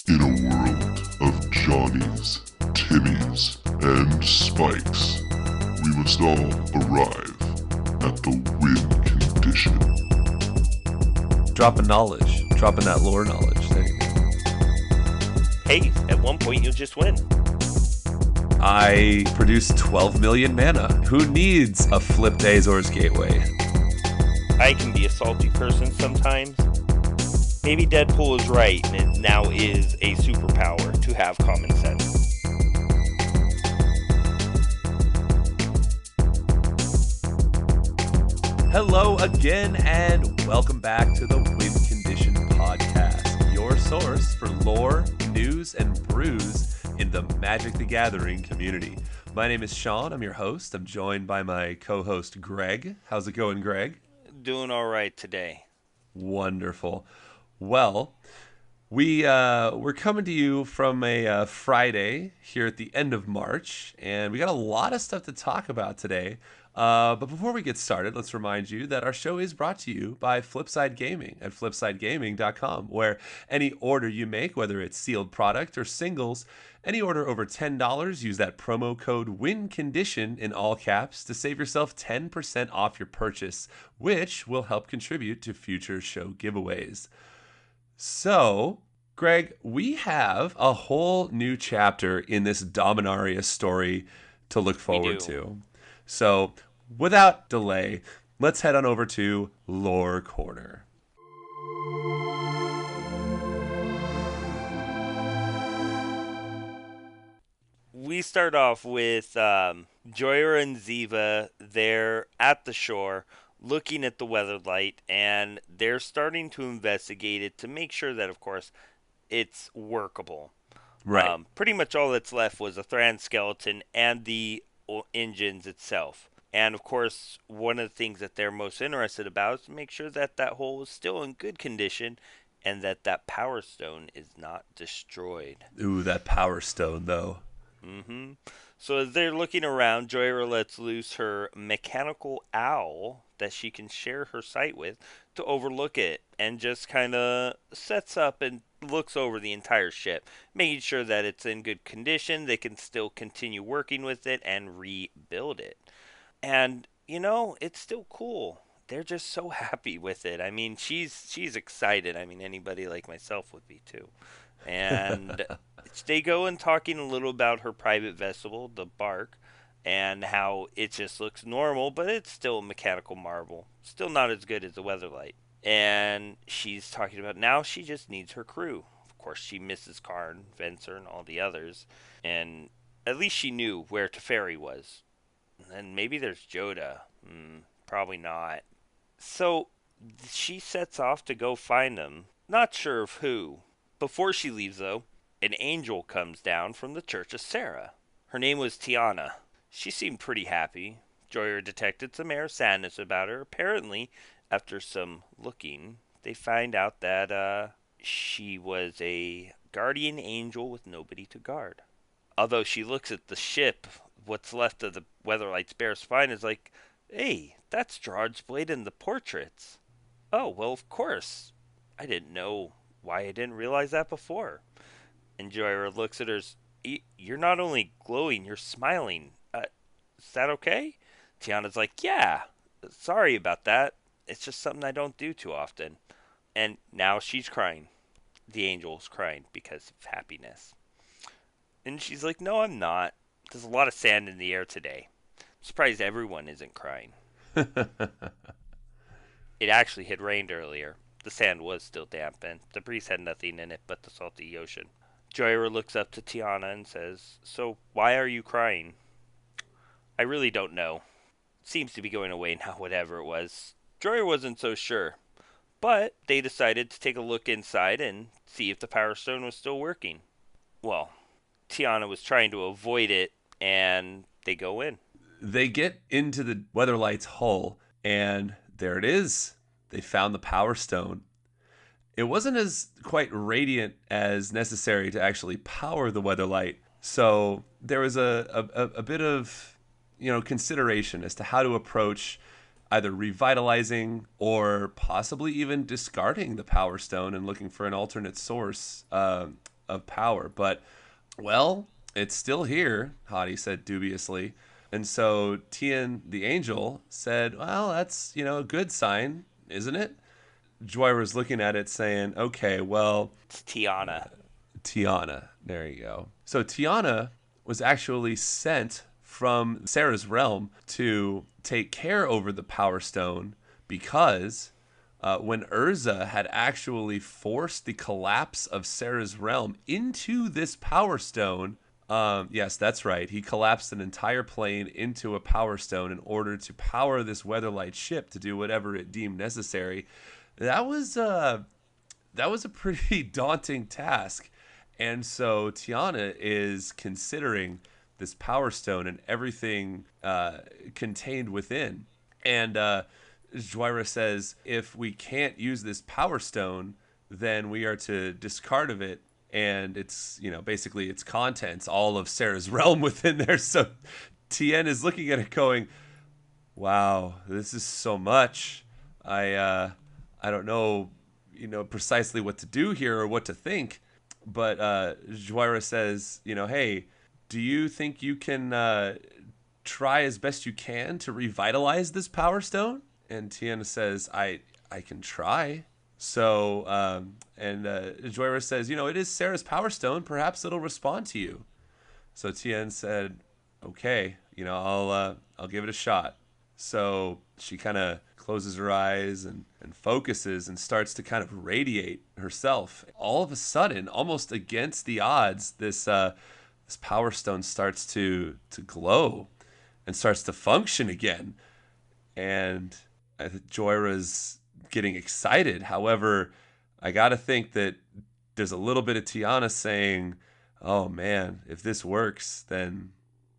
In a world of Johnnies, Timmies, and Spikes, we must all arrive at the win condition. Dropping knowledge. Dropping that lore knowledge. There you go. Hey, at one point you'll just win. I produce 12 million mana. Who needs a flipped Azor's Gateway? I can be a salty person sometimes. Maybe Deadpool is right, and it now is a superpower to have common sense. Hello again, and welcome back to the Win Condition Podcast, your source for lore, news, and brews in the Magic the Gathering community. My name is Sean. I'm your host. I'm joined by my co-host, Greg. How's it going, Greg? Doing all right today. Wonderful. Well, we're coming to you from a Friday here at the end of March, and we got a lot of stuff to talk about today. But before we get started, let's remind you that our show is brought to you by Flipside Gaming at flipsidegaming.com, where any order you make, whether it's sealed product or singles, any order over $10, use that promo code WINCONDITION in all caps to save yourself 10% off your purchase, which will help contribute to future show giveaways. So, Greg, we have a whole new chapter in this Dominaria story to look forward to. So, without delay, let's head on over to Lore Corner. We start off with Joyra and Ziva. They're at the shore looking at the weather light, and they're starting to investigate it to make sure that, of course, it's workable. Right. Pretty much all that's left was a Thran skeleton and the engines itself. And, of course, one of the things that they're most interested about is to make sure that that hole is still in good condition and that that power stone is not destroyed. Ooh, that power stone, though. Mm-hmm. So as they're looking around, Joyra lets loose her mechanical owl that she can share her sight with to overlook it, and just kind of sets up and looks over the entire ship, making sure that it's in good condition. They can still continue working with it and rebuild it. And, you know, it's still cool. They're just so happy with it. I mean, she's excited. I mean, anybody like myself would be too. And they go in talking a little about her private vessel, the Bark, and how it just looks normal, but it's still a mechanical marvel. Still not as good as the Weatherlight. And she's talking about now she just needs her crew. Of course, she misses Karn, Venser, and all the others. And at least she knew where Teferi was. And maybe there's Joda. Probably not. So she sets off to go find him. Not sure of who. Before she leaves, though, an angel comes down from the Church of Sarah. Her name was Tiana. She seemed pretty happy. Joyra detected some air of sadness about her. Apparently, after some looking, they find out that she was a guardian angel with nobody to guard. Although she looks at the ship, what's left of the Weatherlight's bare spine is like, hey, that's Gerard's blade in the portraits. Oh, well, of course. I didn't know why I didn't realize that before. And Joyra looks at her. You're not only glowing, you're smiling. Is that okay? Tiana's like, yeah. Sorry about that. It's just something I don't do too often. And now she's crying. The angel's crying because of happiness. And she's like, no, I'm not. There's a lot of sand in the air today. I'm surprised everyone isn't crying. It actually had rained earlier. The sand was still damp, and the breeze had nothing in it but the salty ocean. Joyra looks up to Tiana and says, so why are you crying? I really don't know. It seems to be going away now, whatever it was. Joyra wasn't so sure. But they decided to take a look inside and see if the power stone was still working. Well, Tiana was trying to avoid it, and they go in. They get into the Weatherlight's hull, and there it is. They found the power stone. It wasn't as quite radiant as necessary to actually power the Weatherlight, so there was a bit of consideration as to how to approach either revitalizing or possibly even discarding the Power Stone and looking for an alternate source of power. But, well, it's still here, Hottie said dubiously. And so Tien, the angel, said, well, that's, a good sign, isn't it? Joyra's looking at it saying, okay, well, It's Tiana. Tiana. There you go. So Tiana was actually sent from Sarah's realm to take care over the Power Stone because when Urza had actually forced the collapse of Sarah's realm into this Power Stone, yes, that's right. He collapsed an entire plane into a Power Stone in order to power this Weatherlight ship to do whatever it deemed necessary. That was a pretty daunting task. And so Tiana is considering this Power Stone and everything contained within. And Joyra says, if we can't use this Power Stone, then we are to discard of it. And it's, basically its contents, all of Sarah's realm within there. So Tien is looking at it going, wow, this is so much. I don't know, precisely what to do here or what to think. But Joyra says, hey, do you think you can try as best you can to revitalize this Power Stone? And Tiana says, I can try. So, and Joyra says, it is Sarah's Power Stone. Perhaps it'll respond to you. So Tien said, okay, I'll give it a shot. So she kind of closes her eyes and focuses and starts to kind of radiate herself. All of a sudden, almost against the odds, this Power Stone starts to glow and starts to function again. And Joyra's getting excited. However, I got to think that there's a little bit of Tiana saying, oh man, if this works, then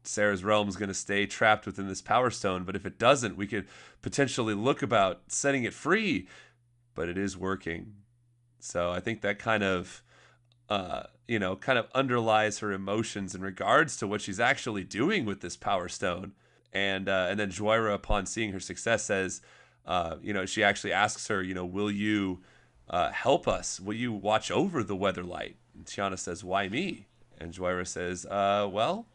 Sarah's realm is going to stay trapped within this Power Stone. But if it doesn't, we could potentially look about setting it free. But it is working. So I think that kind of underlies her emotions in regards to what she's actually doing with this Power Stone. And then Joyra, upon seeing her success, says, she actually asks her, will you help us? Will you watch over the Weatherlight? And Tiana says, why me? And Joyra says, well,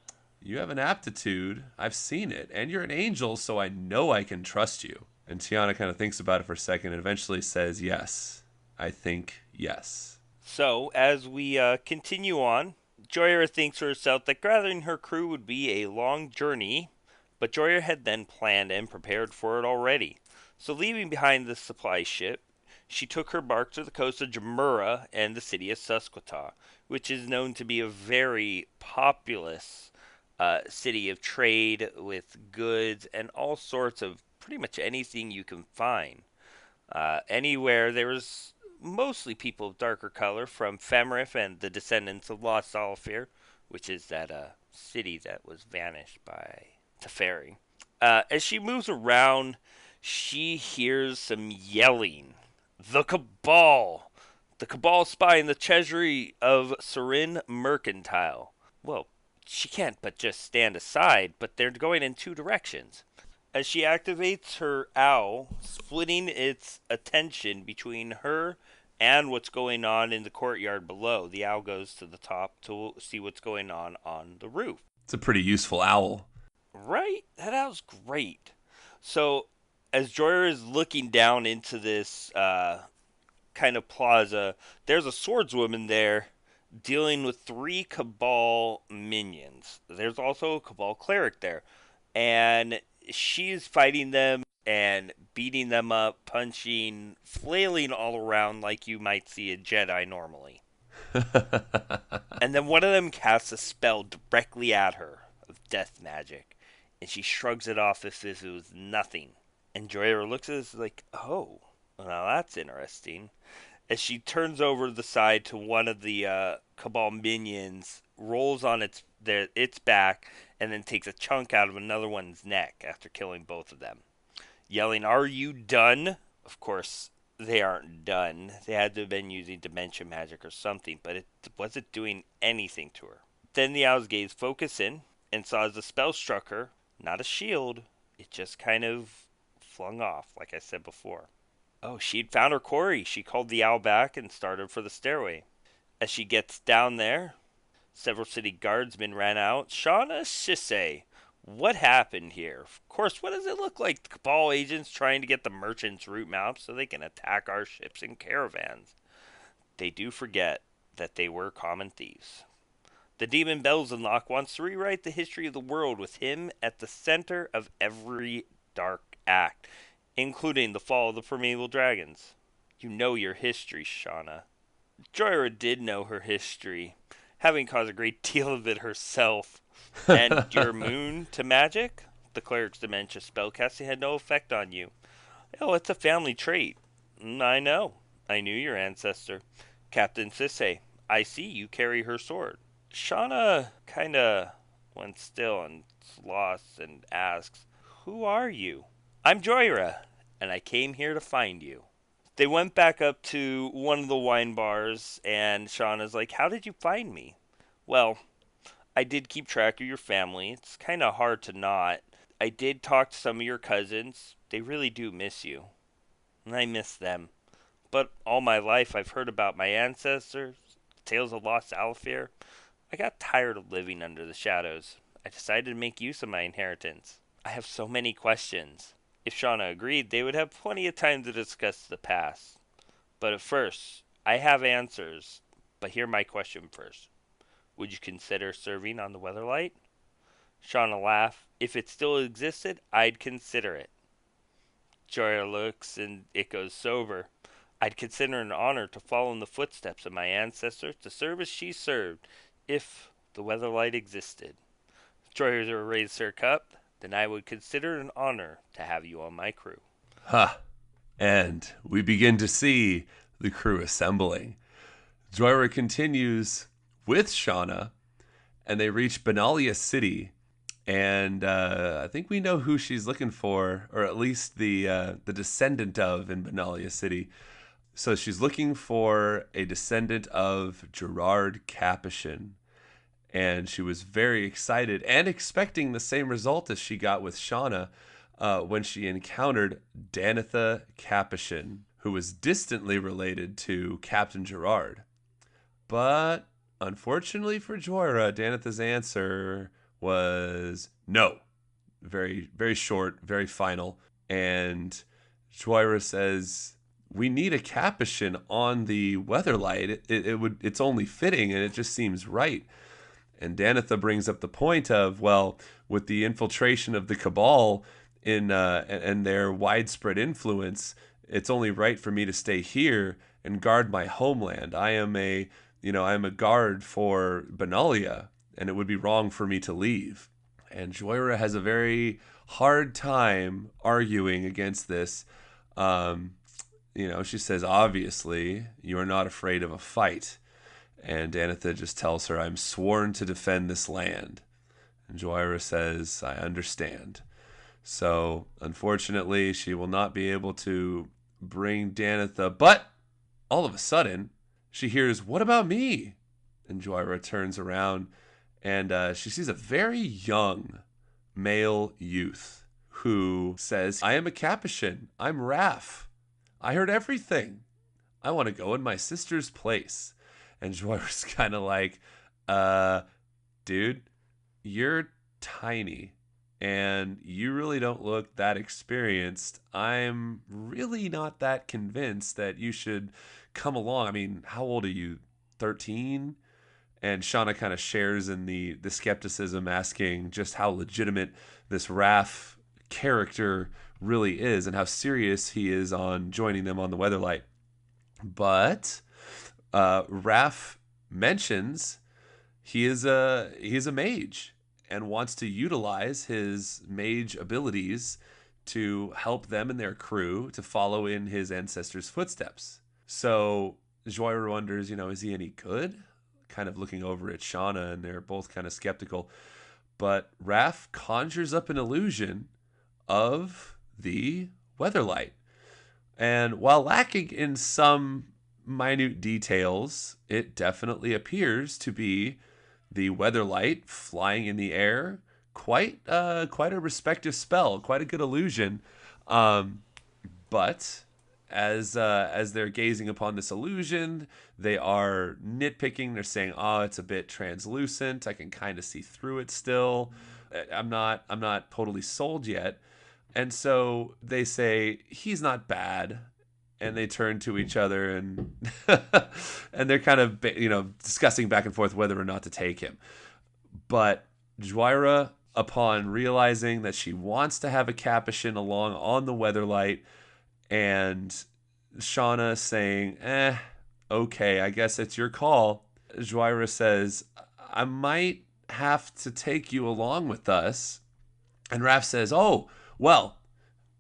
you have an aptitude. I've seen it. And you're an angel, so I know I can trust you. And Tiana kind of thinks about it for a second and eventually says, yes, I think yes. So, as we continue on, Joyra thinks to herself that gathering her crew would be a long journey, but Joyra had then planned and prepared for it already. So, leaving behind the supply ship, she took her bark to the coast of Jamura and the city of Susquehanna, which is known to be a very populous city of trade with goods and all sorts of pretty much anything you can find. Anywhere there was mostly people of darker color from Femrith and the descendants of Lost Zolfir, which is that city that was vanished by Teferi. As she moves around, she hears some yelling. The Cabal! The Cabal spy in the treasury of Serin Mercantile. Well, she can't but just stand aside, but they're going in two directions. As she activates her owl, splitting its attention between her and what's going on in the courtyard below, the owl goes to the top to see what's going on the roof. It's a pretty useful owl. Right? That owl's great. So, as Joyra is looking down into this kind of plaza, there's a swordswoman there dealing with 3 Cabal minions. There's also a Cabal cleric there. And she's fighting them and beating them up, punching, flailing all around like you might see a Jedi normally. And then one of them casts a spell directly at her of death magic, and she shrugs it off as if it was nothing. And Joyra looks at us like, oh, now that's interesting. As she turns over the side to one of the Cabal minions, rolls on its back, and then takes a chunk out of another one's neck after killing both of them. Yelling, are you done? Of course, they aren't done. They had to have been using dementia magic or something, but it wasn't doing anything to her. Then the owl's gaze focused in and saw as the spell struck her, not a shield, it just kind of flung off, like I said before. Oh, she'd found her quarry. She called the owl back and started for the stairway. As she gets down there, several city guardsmen ran out. Shauna Shise, what happened here? Of course, what does it look like? The Cabal agents trying to get the merchants' route maps so they can attack our ships and caravans. They do forget that they were common thieves. The demon Belzenlock wants to rewrite the history of the world with him at the center of every dark act, including the fall of the primeval dragons. You know your history, Shauna. Joyra did know her history, having caused a great deal of it herself. And your moon to magic? The cleric's dementia spellcasting had no effect on you. Oh, it's a family trait. I know. I knew your ancestor. Captain Sisse, I see you carry her sword. Shauna kinda went still and lost and asks, Who are you? I'm Joyra, and I came here to find you. They went back up to one of the wine bars, and Shauna's like, How did you find me? Well, I did keep track of your family. It's kind of hard to not. I did talk to some of your cousins. They really do miss you. And I miss them. But all my life I've heard about my ancestors, tales of lost Alfir. I got tired of living under the shadows. I decided to make use of my inheritance. I have so many questions. If Shauna agreed, they would have plenty of time to discuss the past. But at first, I have answers. But hear my question first. Would you consider serving on the Weatherlight? Shauna laughed. If it still existed, I'd consider it. Jorah looks and it goes sober. I'd consider it an honor to follow in the footsteps of my ancestors to serve as she served, if the Weatherlight existed. Jorah raised her cup. Then I would consider it an honor to have you on my crew. Ha! And we begin to see the crew assembling. Joyra continues with Shauna, and they reach Benalia City. And I think we know who she's looking for, or at least the descendant of in Benalia City. So she's looking for a descendant of Gerard Capuchin. And she was very excited and expecting the same result as she got with Shauna when she encountered Danitha Capuchin, who was distantly related to Captain Gerard. But unfortunately for Joyra, Danitha's answer was no. Very, very short, very final. And Joyra says, we need a Capuchin on the Weatherlight. It's only fitting, and it just seems right. And Danitha brings up the point of, well, with the infiltration of the Cabal and their widespread influence, it's only right for me to stay here and guard my homeland. I am a guard for Benalia, and it would be wrong for me to leave. And Joyra has a very hard time arguing against this. She says, obviously, you are not afraid of a fight. And Danitha just tells her, I'm sworn to defend this land. And Joyra says, I understand. So, unfortunately, she will not be able to bring Danitha. But, all of a sudden, she hears, what about me? And Joyra turns around, and she sees a very young male youth who says, I am a Capuchin. I'm Raph. I heard everything. I want to go in my sister's place. And Joyra's kind of like, dude, you're tiny and you really don't look that experienced. I'm really not that convinced that you should come along. I mean, how old are you? 13? And Shauna kind of shares in the skepticism, asking just how legitimate this Raph character really is and how serious he is on joining them on the Weatherlight. But Raph mentions he is a mage and wants to utilize his mage abilities to help them and their crew to follow in his ancestors' footsteps. So Joyra wonders, is he any good? Kind of looking over at Shauna, and they're both kind of skeptical. But Raph conjures up an illusion of the Weatherlight. And while lacking in some minute details, it definitely appears to be the Weatherlight flying in the air. Quite a respective spell, quite a good illusion. But as they're gazing upon this illusion, they are nitpicking. They're saying, "Oh, it's a bit translucent. I can kind of see through it still. I'm not totally sold yet." And so they say, "He's not bad." And they turn to each other and and they're kind of discussing back and forth whether or not to take him. But Joira, upon realizing that she wants to have a Capuchin along on the Weatherlight, and Shauna saying, okay, I guess it's your call, Joira says, I might have to take you along with us. And Raph says, oh, well,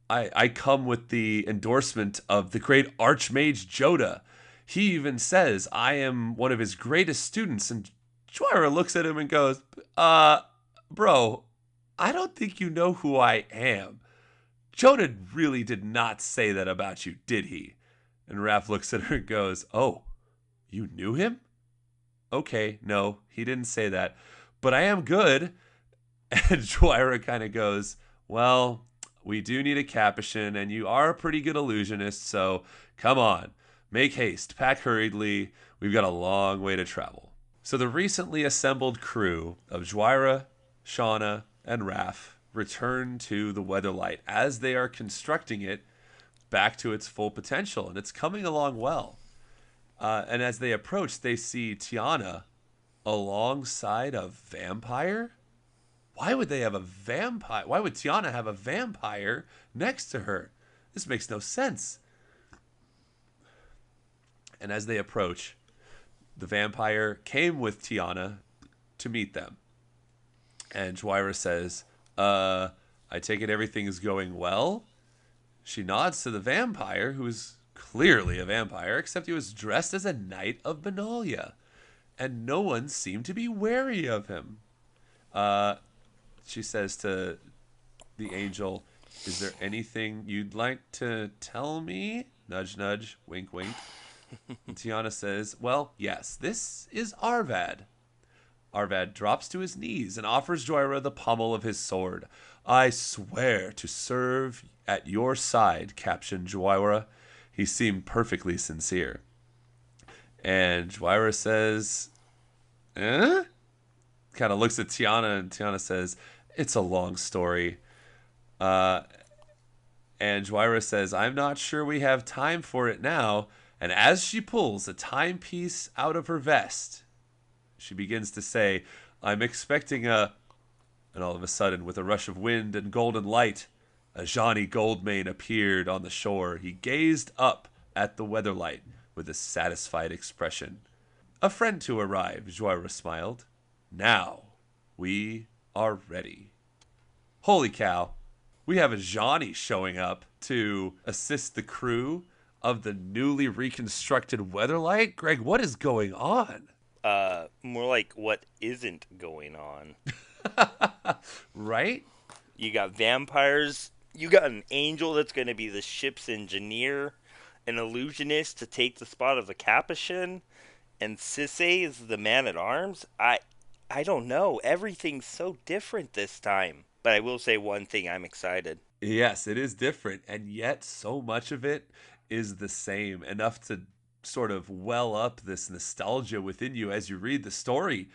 I come with the endorsement of the great Archmage Joda. He even says I am one of his greatest students. And Joira looks at him and goes, bro, I don't think you know who I am. Joda really did not say that about you, did he? And Raph looks at her and goes, oh, you knew him? Okay, no, he didn't say that. But I am good. And Joira kind of goes, well, we do need a Capuchin, and you are a pretty good illusionist, so come on. Make haste, pack hurriedly. We've got a long way to travel. So the recently assembled crew of Joira, Shauna, and Raph return to the Weatherlight as they are constructing it back to its full potential, and it's coming along well. And as they approach, they see Tiana alongside a vampire. Why would they have a vampire? Why would Tiana have a vampire next to her? This makes no sense. And as they approach, the vampire came with Tiana to meet them. And Joira says, I take it everything is going well? She nods to the vampire, who is clearly a vampire, except he was dressed as a knight of Benalia. And no one seemed to be wary of him. She says to the angel, is there anything you'd like to tell me? Nudge, nudge, wink, wink. And Tiana says, well, yes, this is Arvad. Arvad drops to his knees and offers Joira the pommel of his sword. I swear to serve at your side, Captain Joira. He seemed perfectly sincere. And Joira says, eh? Kind of looks at Tiana, and Tiana says, it's a long story. And Joira says, I'm not sure we have time for it now. And as she pulls a timepiece out of her vest, she begins to say, I'm expecting a... And all of a sudden, with a rush of wind and golden light, a Johnny Goldmane appeared on the shore. He gazed up at the Weatherlight with a satisfied expression. A friend to arrive, Joira smiled. Now, we are ready. Holy cow. We have a Johnny showing up to assist the crew of the newly reconstructed Weatherlight. Greg, what is going on? More like what isn't going on. Right? You got vampires. You got an angel that's going to be the ship's engineer, an illusionist to take the spot of the Capuchin, and Sisse is the man-at-arms. I don't know. Everything's so different this time. But I will say one thing, I'm excited. Yes, it is different, and yet so much of it is the same, enough to sort of well up this nostalgia within you as you read the story,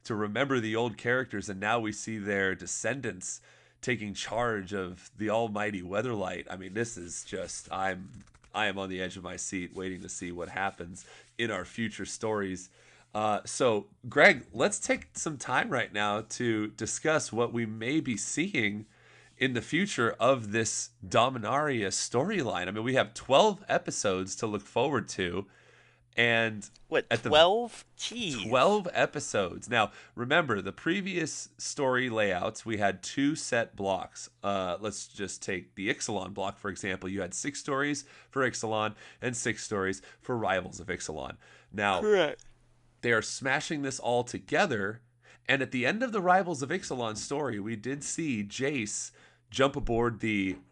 to remember the old characters, and now we see their descendants taking charge of the almighty Weatherlight. I mean, this is just, I am on the edge of my seat waiting to see what happens in our future stories. So, Greg, let's take some time right now to discuss what we may be seeing in the future of this Dominaria storyline. I mean, we have 12 episodes to look forward to. And what, 12? Jeez. 12 episodes. Now, remember, the previous story layouts, we had 2 set blocks. Let's just take the Ixalan block, for example. You had 6 stories for Ixalan and 6 stories for Rivals of Ixalan. Now, correct. They are smashing this all together. And at the end of the Rivals of Ixalan story, we did see Jace jump aboard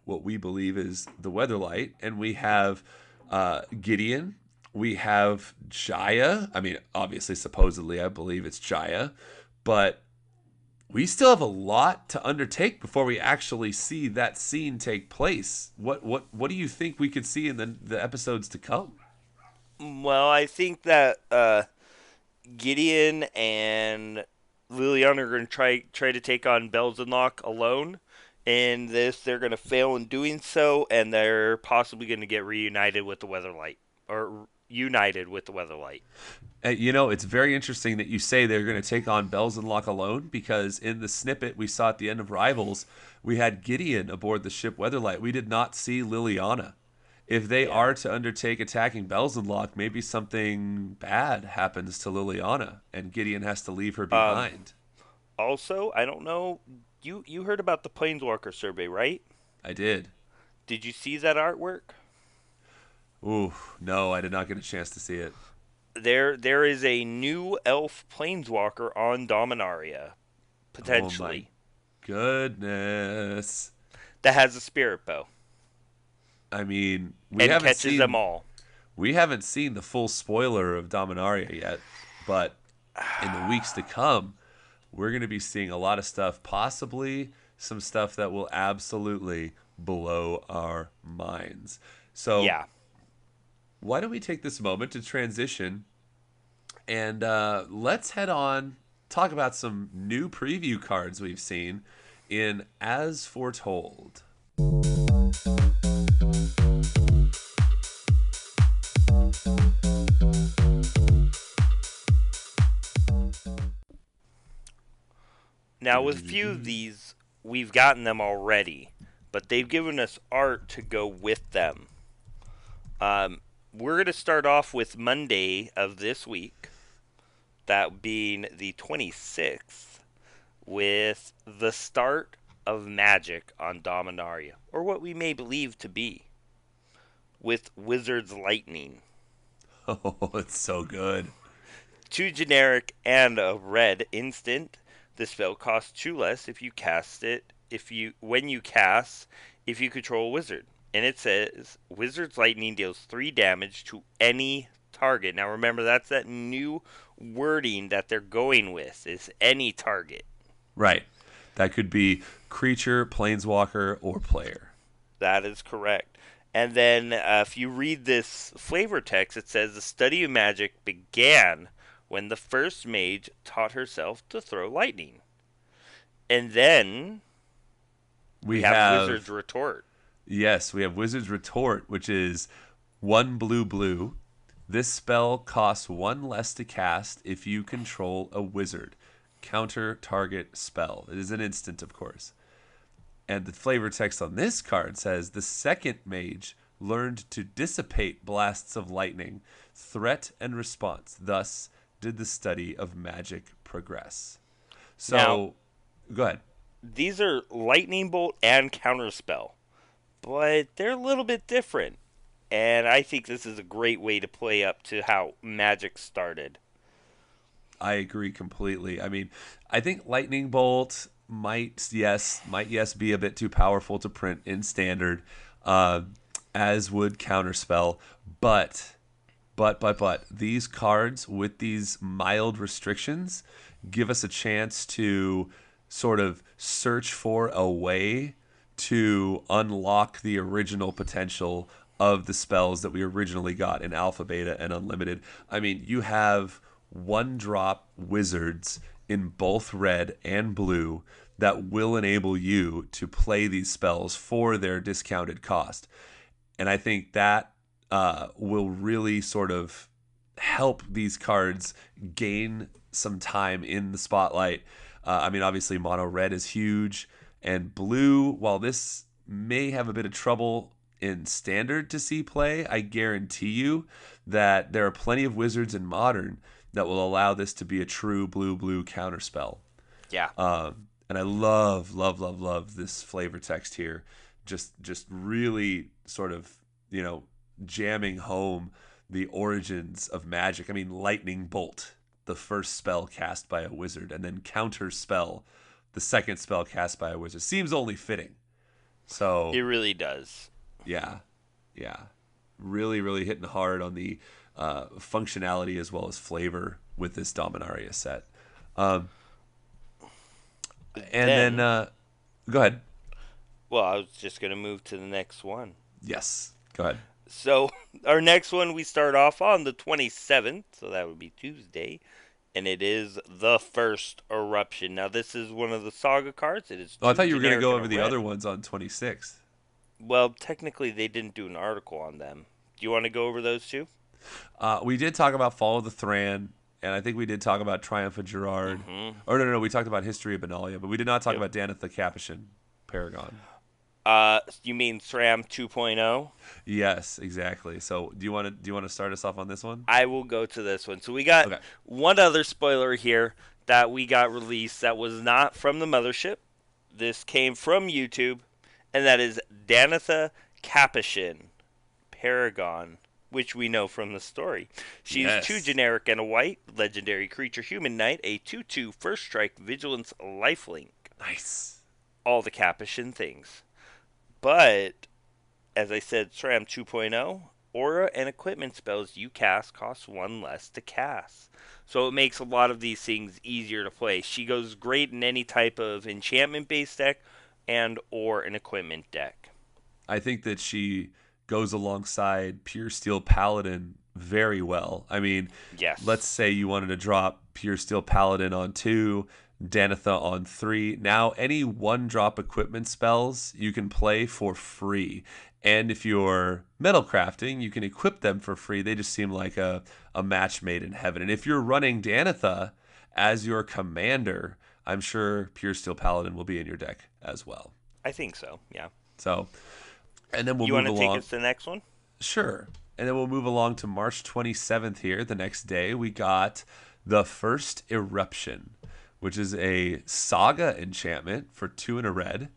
what we believe is the Weatherlight. And we have Gideon. We have Jaya. I mean, obviously, supposedly, I believe it's Jaya. But we still have a lot to undertake before we actually see that scene take place. What do you think we could see in the episodes to come? Well, I think that Gideon and Liliana are going to try to take on Belzenlock alone. In this, they're going to fail in doing so, and they're possibly going to get reunited with the Weatherlight, or united with the Weatherlight. It's very interesting that you say they're going to take on Belzenlock alone, because in the snippet we saw at the end of Rivals, we had Gideon aboard the ship Weatherlight. We did not see Liliana. If they are to undertake attacking Belzenlock, maybe something bad happens to Liliana, and Gideon has to leave her behind. Also, I don't know. You heard about the Planeswalker survey, right? I did. Did you see that artwork? Ooh, no, I did not get a chance to see it. There is a new elf Planeswalker on Dominaria, potentially. Oh my goodness. That has a spirit bow. I mean, and catches them all. We haven't seen the full spoiler of Dominaria yet, but in the weeks to come, we're going to be seeing a lot of stuff, possibly some stuff that will absolutely blow our minds. So, yeah. Why don't we take this moment to transition and let's head on, talk about some new preview cards we've seen in As Foretold. Now, with few of these, we've gotten them already, but they've given us art to go with them. We're going to start off with Monday of this week, that being the 26th, with the start of Magic on Dominaria, or what we may believe to be, with Wizard's Lightning. Oh, it's so good. 2 generic and a red instant. The spell costs 2 less if you cast it. When you cast, if you control a wizard. And it says, Wizard's Lightning deals 3 damage to any target. Now remember, that's that new wording that they're going with, is any target. Right. That could be creature, planeswalker, or player. That is correct. And then if you read this flavor text, it says, the study of magic began when the first mage taught herself to throw lightning. And then we have Wizard's Retort. Yes, we have Wizard's Retort, which is 1 blue. This spell costs 1 less to cast if you control a wizard. Counter target spell. It is an instant, of course. And the flavor text on this card says, the second mage learned to dissipate blasts of lightning, threat and response. Thus did the study of magic progress. So, now, go ahead. These are lightning bolt and counterspell, but they're a little bit different. And I think this is a great way to play up to how Magic started. I agree completely. I mean, I think lightning bolt might be a bit too powerful to print in standard, as would counterspell, but these cards with these mild restrictions give us a chance to sort of search for a way to unlock the original potential of the spells that we originally got in Alpha, Beta, and Unlimited. I mean, you have 1-drop wizards in both red and blue that will enable you to play these spells for their discounted cost. And I think that will really sort of help these cards gain some time in the spotlight. I mean, obviously, mono red is huge, and blue, while this may have a bit of trouble in standard to see play, I guarantee you that there are plenty of wizards in modern that will allow this to be a true blue counterspell. Yeah. And I love this flavor text here. Just really sort of, jamming home the origins of magic. I mean, lightning bolt, the first spell cast by a wizard, and then counter spell, the second spell cast by a wizard. Seems only fitting. So it really does. Yeah. Really hitting hard on the functionality as well as flavor with this Dominaria set. And then, Then, go ahead. well, I was just going to move to the next one. Yes, go ahead. So, our next one, we start off on the 27th, so that would be Tuesday, and it is the first eruption. Now, this is one of the saga cards. It is Oh, I two thought you were going to generic go and a over the red. other ones on 26th. Well, technically, they didn't do an article on them. Do you want to go over those two? We did talk about Fall of the Thran, and I think we did talk about Triumph of Gerard. Mm-hmm. Or no, we talked about History of Benalia, but we did not talk Yep. about Daneth the Capuchin Paragon. You mean SRAM 2.0? Yes, exactly. So, do you want to start us off on this one? I will go to this one. So we got Okay. one other spoiler here that we got released that was not from the mothership. This came from YouTube, and that is Danitha Capuchin Paragon, which we know from the story. She's Yes. 2 generic and a white, legendary creature, human knight, a 2/2 first strike, vigilance, lifelink. Nice. All the Capuchin things. But, as I said, SRAM 2.0, aura and equipment spells you cast cost 1 less to cast. So it makes a lot of these things easier to play. She goes great in any type of enchantment-based deck and or an equipment deck. I think that she goes alongside Pure Steel Paladin very well. I mean, Yes. let's say you wanted to drop Pure Steel Paladin on 2, Danitha on 3. Now, any 1-drop equipment spells you can play for free. And if you're metal crafting, you can equip them for free. They just seem like a match made in heaven. And if you're running Danitha as your commander, I'm sure Pure Steel Paladin will be in your deck as well. I think so, yeah. So, and then we'll You move want to take along. us to the next one? Sure. And then we'll move along to March 27th here. The next day, we got the first Eruption, which is a saga enchantment for 2 and a red.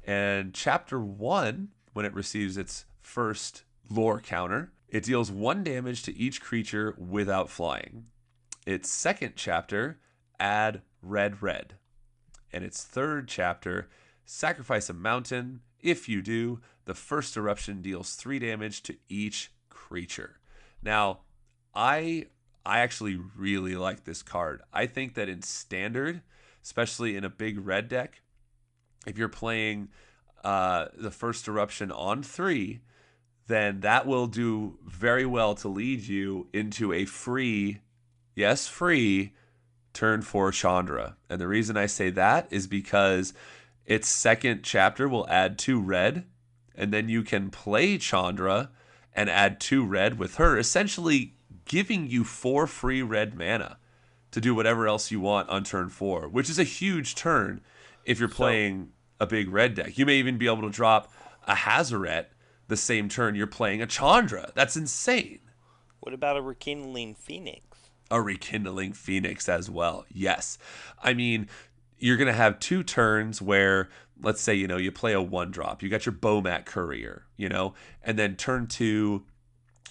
And chapter 1, when it receives its first lore counter, it deals 1 damage to each creature without flying. Its second chapter, add red, red. And its third chapter, sacrifice a mountain. If you do, the first eruption deals 3 damage to each creature. Now, I actually really like this card. I think that in standard, especially in a big red deck, if you're playing the first eruption on 3, then that will do very well to lead you into a free, yes, free, turn 4 Chandra. And the reason I say that is because its second chapter will add 2 red, and then you can play Chandra and add 2 red with her, essentially giving you 4 free red mana to do whatever else you want on turn 4, which is a huge turn if you're playing a big red deck. You may even be able to drop a Hazaret the same turn you're playing a Chandra. That's insane. What about a Rekindling Phoenix? A Rekindling Phoenix as well. Yes. I mean, you're going to have 2 turns where, let's say, you play a 1-drop. You got your Bomat Courier, and then turn 2,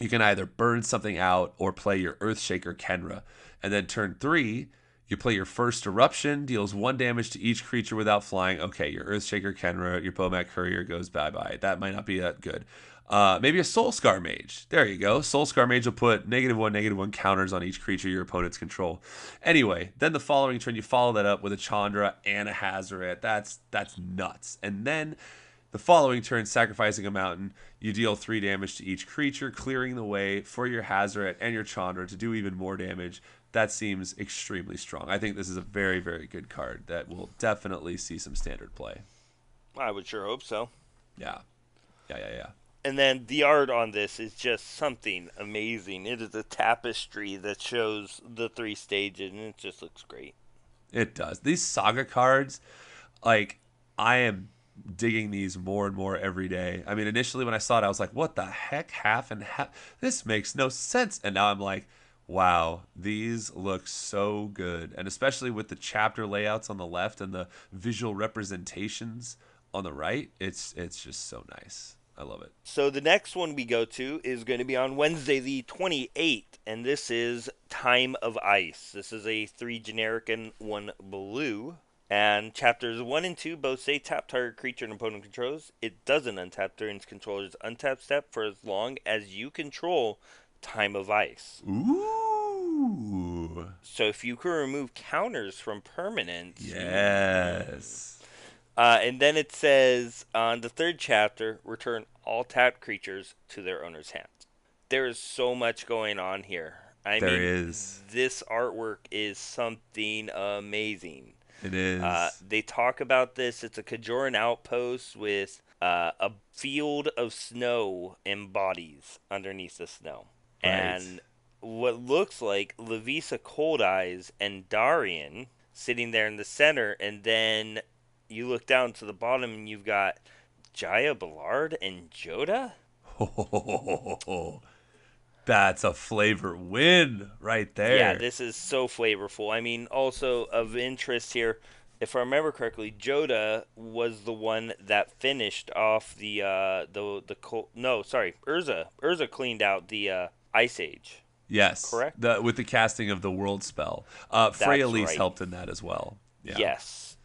you can either burn something out or play your Earthshaker Kenra. And then turn 3, you play your first Eruption, deals 1 damage to each creature without flying. Okay, your Earthshaker Kenra, your Bomat Courier goes bye-bye. That might not be that good. Maybe a Soulscar Mage. There you go. Soulscar Mage will put -1/-1 counters on each creature your opponents control. Anyway, then the following turn, you follow that up with a Chandra and a Hazaret. That's nuts. And then the following turn, sacrificing a mountain, you deal 3 damage to each creature, clearing the way for your Hazaret and your Chandra to do even more damage. That seems extremely strong. I think this is a very, very good card that will definitely see some standard play. I would sure hope so. Yeah. And then the art on this is just something amazing. It is a tapestry that shows the 3 stages, and it just looks great. It does. These saga cards, I am digging these more and more every day. I mean, initially when I saw it, I was like, what the heck? Half and half? This makes no sense. And now I'm like, wow, these look so good. And especially with the chapter layouts on the left and the visual representations on the right, it's just so nice. I love it. So the next one we go to is going to be on Wednesday the 28th, and this is Time of Ice. This is a 3 generic and 1 blue. And chapters 1 and 2 both say tap target creature and opponent controls. It doesn't untap during its controller's untap step for as long as you control Time of Ice. Ooh. So if you can remove counters from permanents. Yes. And then it says on the third chapter, return all tapped creatures to their owner's hands. There is so much going on here. I There mean, is. this artwork is something amazing. It is. They talk about this. It's a Kajoran outpost with a field of snow and bodies underneath the snow. Right. And what looks like Levisa Cold Eyes and Darian sitting there in the center. And then you look down to the bottom and you've got Jaya Ballard and Joda. That's a flavor win right there. Yeah, this is so flavorful. I mean, also of interest here, if I remember correctly, Joda was the one that finished off Urza. Urza cleaned out the Ice Age. Yes, correct. With the casting of the world spell, Freyalise right. helped in that as well. Yeah. Yes.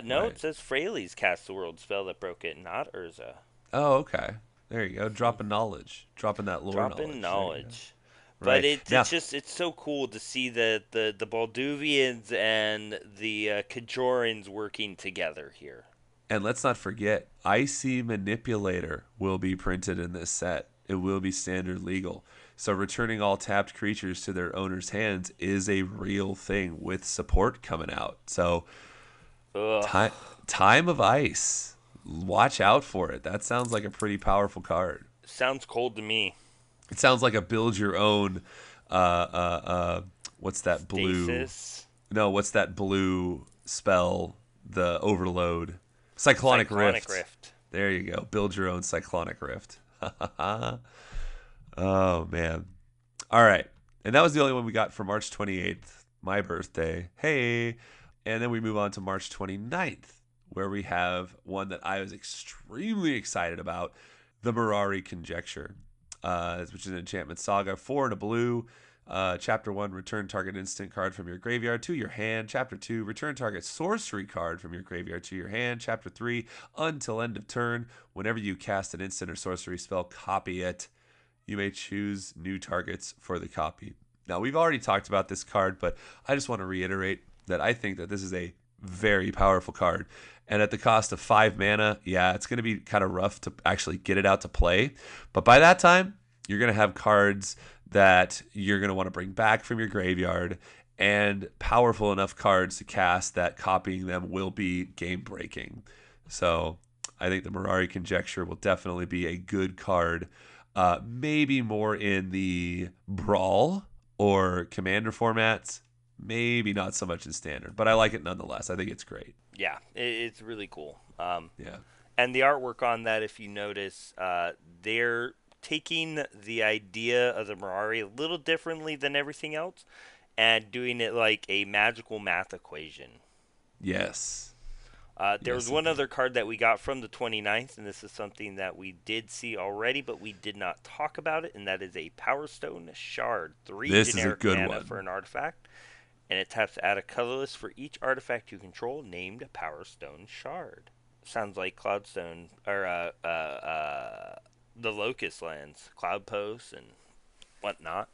No, Right. It says Fraley's cast the world spell that broke it, not Urza. Oh, okay. There you go. Dropping knowledge. Dropping that lore Dropping knowledge. But Right. it's so cool to see the Balduvians and the Kajorans working together here. And let's not forget, Icy Manipulator will be printed in this set. It will be standard legal. So returning all tapped creatures to their owner's hands is a real thing with support coming out. So Time of Ice. Watch out for it. That sounds like a pretty powerful card. Sounds cold to me. It sounds like a build your own what's that blue? Stasis. No, what's that blue spell? The Overload. Cyclonic Rift. There you go. Build your own Cyclonic Rift. Oh, man. All right. And that was the only one we got for March 28th, my birthday. Hey. And then we move on to March 29th, where we have one that I was extremely excited about, the Mirari Conjecture, which is an enchantment saga, 4 and a blue. Chapter 1, return target instant card from your graveyard to your hand. Chapter 2, return target sorcery card from your graveyard to your hand. Chapter 3, until end of turn, whenever you cast an instant or sorcery spell, copy it. You may choose new targets for the copy. Now, we've already talked about this card, but I just want to reiterate that I think that this is a very powerful card. And at the cost of 5 mana, yeah, it's going to be kind of rough to actually get it out to play. But by that time, you're going to have cards that you're going to want to bring back from your graveyard and powerful enough cards to cast that copying them will be game breaking. So I think the Mirari Conjecture will definitely be a good card. Maybe more in the Brawl or Commander formats. Maybe not so much in Standard, but I like it nonetheless. I think it's great. Yeah, it's really cool. Yeah. And the artwork on that, if you notice, they're taking the idea of the Mirari a little differently than everything else and doing it like a magical math equation. Yes. There was one other card that we got from the 29th, and this is something that we did see already, but we did not talk about it, and that is a Power Stone Shard. 3 This generic is a good mana one. for an artifact, and it taps to add a colorless for each artifact you control named Power Stone Shard. Sounds like Cloudstone, or the Locust lands, Cloud Posts, and whatnot.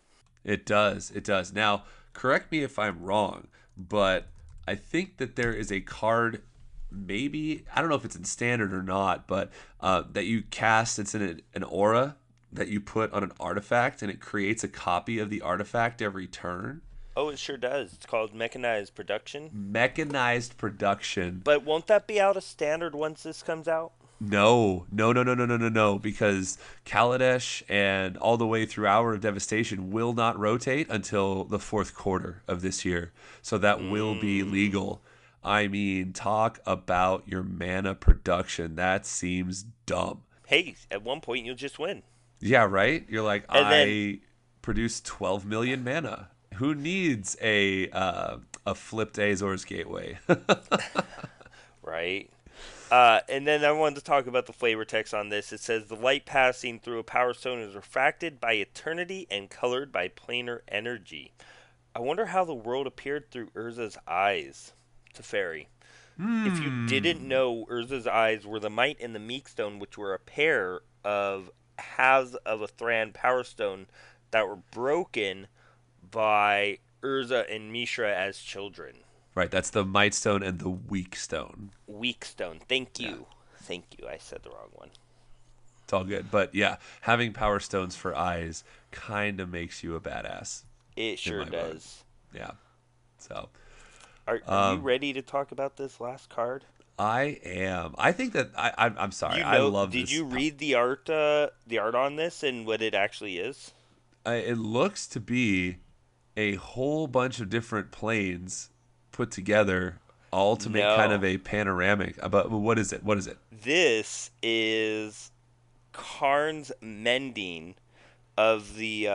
It does. It does. Now, correct me if I'm wrong, but I think that there is a card, maybe, I don't know if it's in Standard or not, but that you cast, it's in an aura that you put on an artifact, and it creates a copy of the artifact every turn. Oh, it sure does. It's called Mechanized Production. Mechanized Production. But won't that be out of Standard once this comes out? No, because Kaladesh and all the way through Hour of Devastation will not rotate until the 4th quarter of this year. So that will be legal. I mean, talk about your mana production. That seems dumb. Hey, at one point you'll just win. Yeah, right? You're like, And then- I produced 12 million mana. Who needs a flipped Azor's Gateway? Right. And then I wanted to talk about the flavor text on this. It says, the light passing through a power stone is refracted by eternity and colored by planar energy. I wonder how the world appeared through Urza's eyes. Teferi. If you didn't know, Urza's eyes were the Might and the Meekstone, which were a pair of halves of a Thran Power Stone that were broken by Urza and Mishra as children. Right, that's the Might Stone and the Weak Stone. Weak Stone. Thank you. Yeah. Thank you. I said the wrong one. It's all good. But yeah, having Power Stones for eyes kind of makes you a badass. It sure does. Yeah. So. Are you ready to talk about this last card? I am. I think that I'm sorry. You know, I love did this. you read the art on this and what it actually is? It looks to be a whole bunch of different planes put together, all to make kind of a panoramic. But what is it? What is it? This is Karn's mending of the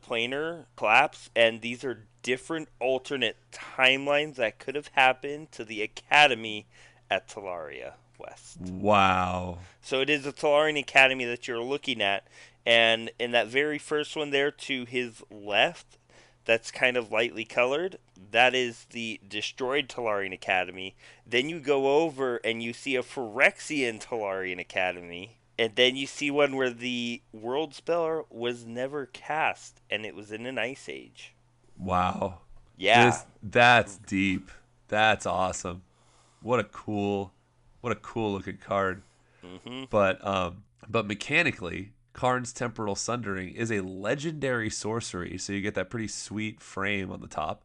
planar collapse, and these are different alternate timelines that could have happened to the Academy at Talaria West. Wow. So it is the Talarian Academy that you're looking at, and in that very first one there to his left, that's kind of lightly colored, that is the destroyed Talarian Academy. Then you go over and you see a Phyrexian Talarian Academy, and then you see one where the World Spell was never cast, and it was in an Ice Age. Wow. Yeah. That's deep. That's awesome. What a cool looking card. Mm-hmm. But mechanically, Karn's Temporal Sundering is a legendary sorcery, so you get that pretty sweet frame on the top.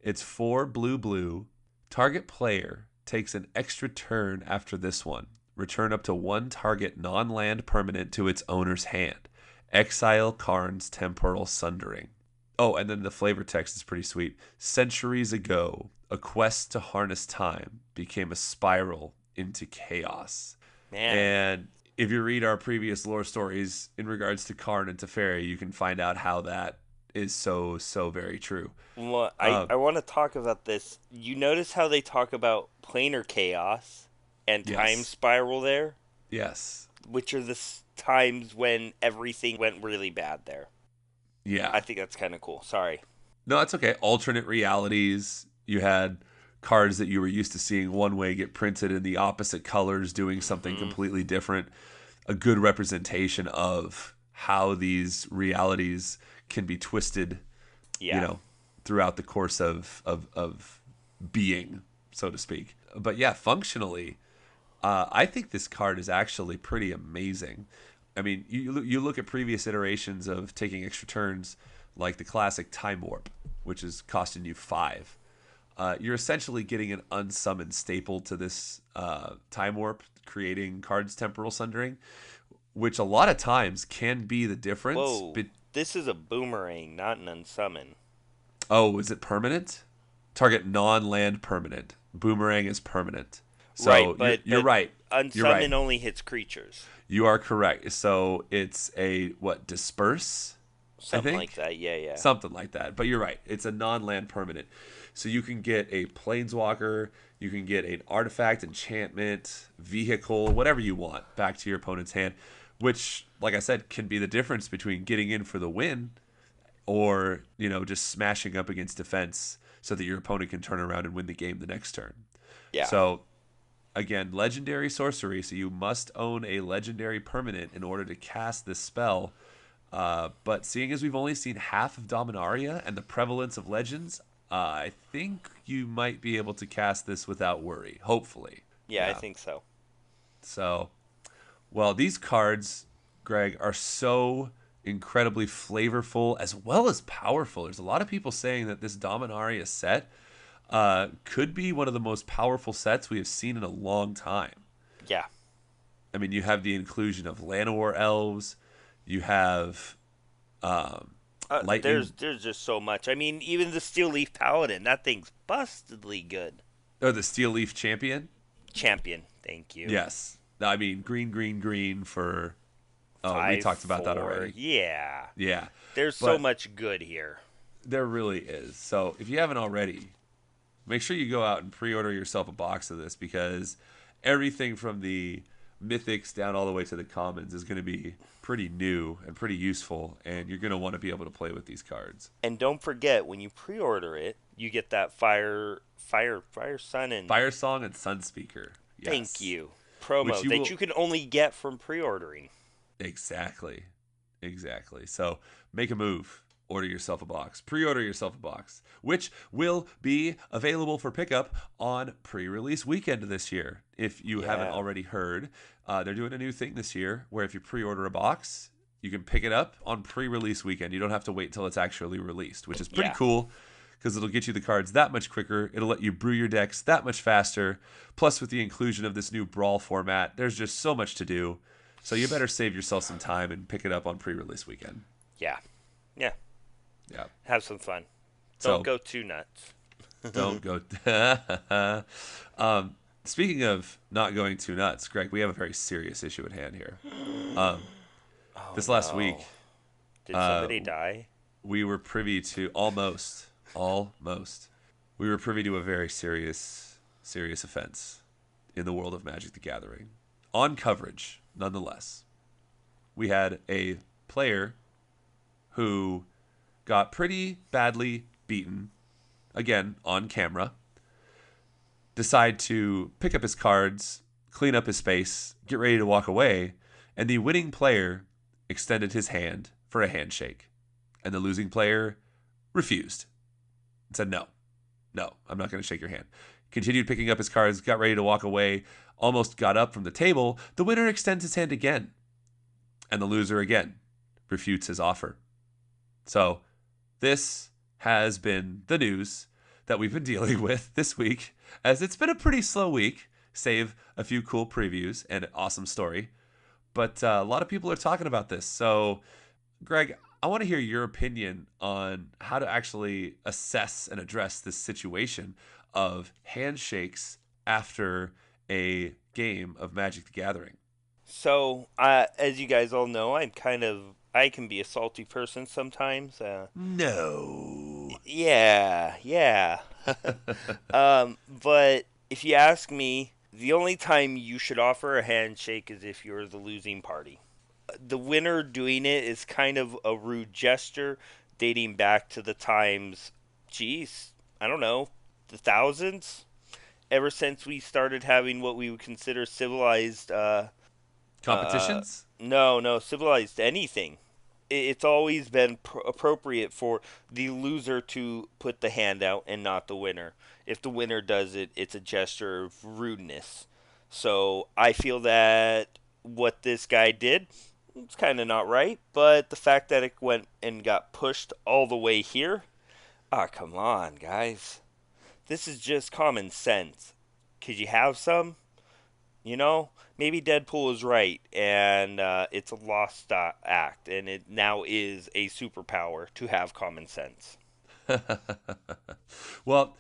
It's 4 blue. Target player takes an extra turn after this one. Return up to 1 target non-land permanent to its owner's hand. Exile Karn's Temporal Sundering. Oh, and then the flavor text is pretty sweet. Centuries ago, a quest to harness time became a spiral into chaos. Man. And if you read our previous lore stories in regards to Karn and Teferi, you can find out how that is so very true. Well, I want to talk about this. You notice how they talk about planar chaos and time spiral there? Yes. Which are the times when everything went really bad there. Yeah. I think that's kind of cool. Sorry. No, that's okay. Alternate realities. You had cards that you were used to seeing one way get printed in the opposite colors doing something completely different. A good representation of how these realities can be twisted, throughout the course of being, so to speak. But yeah, functionally, I think this card is actually pretty amazing. I mean, you look at previous iterations of taking extra turns, like the classic Time Warp, which is costing you 5. You're essentially getting an unsummoned staple to this Time Warp, creating Karn's Temporal Sundering, which a lot of times can be the difference. Whoa, this is a boomerang, not an unsummon. Oh, is it permanent? Target non-land permanent. Boomerang is permanent. So right, but you're right. Unsummon only hits creatures. You are correct. So it's a, disperse? Something like that, yeah. Something like that. But you're right. It's a non-land permanent. So you can get a planeswalker, you can get an artifact, enchantment, vehicle, whatever you want back to your opponent's hand, which, like I said, can be the difference between getting in for the win or, just smashing up against defense so that your opponent can turn around and win the game the next turn. Yeah. So again, legendary sorcery, so you must own a legendary permanent in order to cast this spell. But seeing as we've only seen half of Dominaria and the prevalence of legends, I think you might be able to cast this without worry, hopefully. Yeah, I think so. So, well, these cards, Greg, are so incredibly flavorful as well as powerful. There's a lot of people saying that this Dominaria set could be one of the most powerful sets we have seen in a long time. Yeah. I mean, you have the inclusion of Llanowar elves. You have lightning. There's just so much. I mean, even the Steel Leaf Paladin, that thing's bustedly good. Oh, the Steel Leaf Champion? Champion, thank you. Yes. I mean, green for... Oh, we talked about that already. Yeah. Yeah. There's so much good here. There really is. So if you haven't already, make sure you go out and pre-order yourself a box of this, because everything from the mythics down all the way to the commons is going to be pretty new and pretty useful, and you're going to want to be able to play with these cards. And don't forget, when you pre-order it, you get that Fire Song and Sunspeaker. Yes. Thank you. Promo that you can only get from pre-ordering. Exactly. So make a move. order yourself a box. Pre-order yourself a box, which will be available for pickup on pre-release weekend this year. If you haven't already heard, they're doing a new thing this year where if you pre-order a box, you can pick it up on pre-release weekend. You don't have to wait till it's actually released, which is pretty cool because it'll get you the cards that much quicker. It'll let you brew your decks that much faster. Plus, with the inclusion of this new Brawl format, there's just so much to do. So you better save yourself some time and pick it up on pre-release weekend. Yeah. Yeah. Yeah. Have some fun. Don't go too nuts. Don't go. Speaking of not going too nuts, Greg, we have a very serious issue at hand here. This last week. Did somebody die? We were privy to almost. We were privy to a very serious offense in the world of Magic the Gathering. On coverage, nonetheless. We had a player who got pretty badly beaten, again, on camera, decide to pick up his cards, clean up his space, get ready to walk away, and the winning player extended his hand for a handshake. And the losing player refused and said, no, I'm not going to shake your hand. Continued picking up his cards, got ready to walk away, almost got up from the table. The winner extends his hand again. And the loser again refutes his offer. So this has been the news that we've been dealing with this week, as it's been a pretty slow week, save a few cool previews and an awesome story. But a lot of people are talking about this. So, Greg, I want to hear your opinion on how to actually assess and address this situation of handshakes after a game of Magic the Gathering. So, as you guys all know, I can be a salty person sometimes. No. Yeah. But if you ask me, the only time you should offer a handshake is if you're the losing party. The winner doing it is kind of a rude gesture dating back to the times, I don't know, the thousands? Ever since we started having what we would consider civilized... competitions? No, civilized anything. It's always been appropriate for the loser to put the hand out and not the winner. If the winner does it, it's a gesture of rudeness. So I feel that what this guy did, it's kind of not right. But the fact that it went and got pushed all the way here, come on, guys. This is just common sense. Could you have some? You know, maybe Deadpool is right, and it's a lost act, and it now is a superpower to have common sense. Well,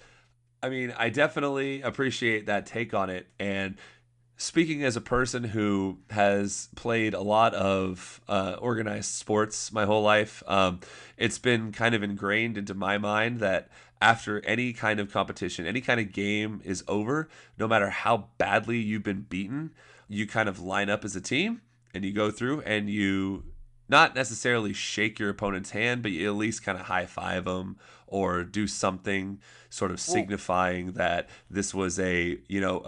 I mean, I definitely appreciate that take on it. And speaking as a person who has played a lot of organized sports my whole life, it's been kind of ingrained into my mind that after any kind of competition, any kind of game is over, no matter how badly you've been beaten, you kind of line up as a team and you go through and you not necessarily shake your opponent's hand, but you at least kind of high five them or do something sort of signifying that this was a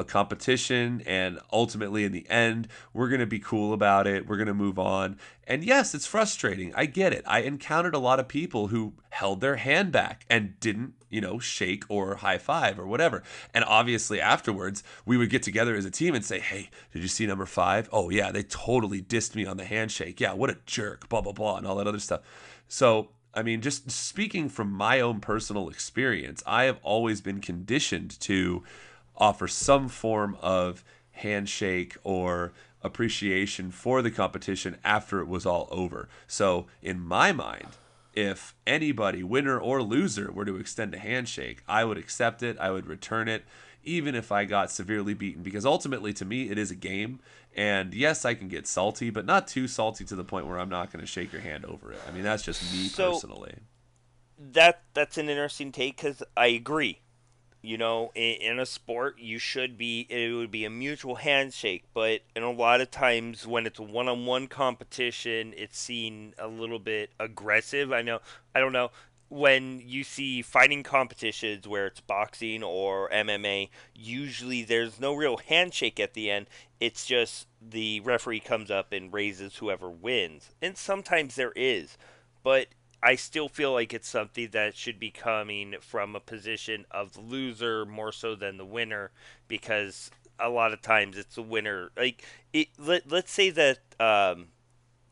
competition, and ultimately in the end we're going to be cool about it, we're going to move on. And yes, it's frustrating, I get it. I encountered a lot of people who held their hand back and didn't shake or high five or whatever, and obviously afterwards we would get together as a team and say, hey, did you see number 5? Oh yeah, they totally dissed me on the handshake, yeah, what a jerk, blah blah blah, and all that other stuff. So I mean, just speaking from my own personal experience, I have always been conditioned to offer some form of handshake or appreciation for the competition after it was all over. So in my mind, if anybody, winner or loser, were to extend a handshake, I would accept it, I would return it, even if I got severely beaten, because ultimately to me it is a game. And yes, I can get salty, but not too salty to the point where I'm not going to shake your hand over it. I mean, that's just me personally. That's an interesting take, because I agree. In a sport, it would be a mutual handshake, but in a lot of times when it's a one-on-one competition, it's seen a little bit aggressive. I don't know. When you see fighting competitions where it's boxing or MMA, usually there's no real handshake at the end. It's just the referee comes up and raises whoever wins. And sometimes there is. But I still feel like it's something that should be coming from a position of the loser more so than the winner, because a lot of times it's the winner. Like let's say that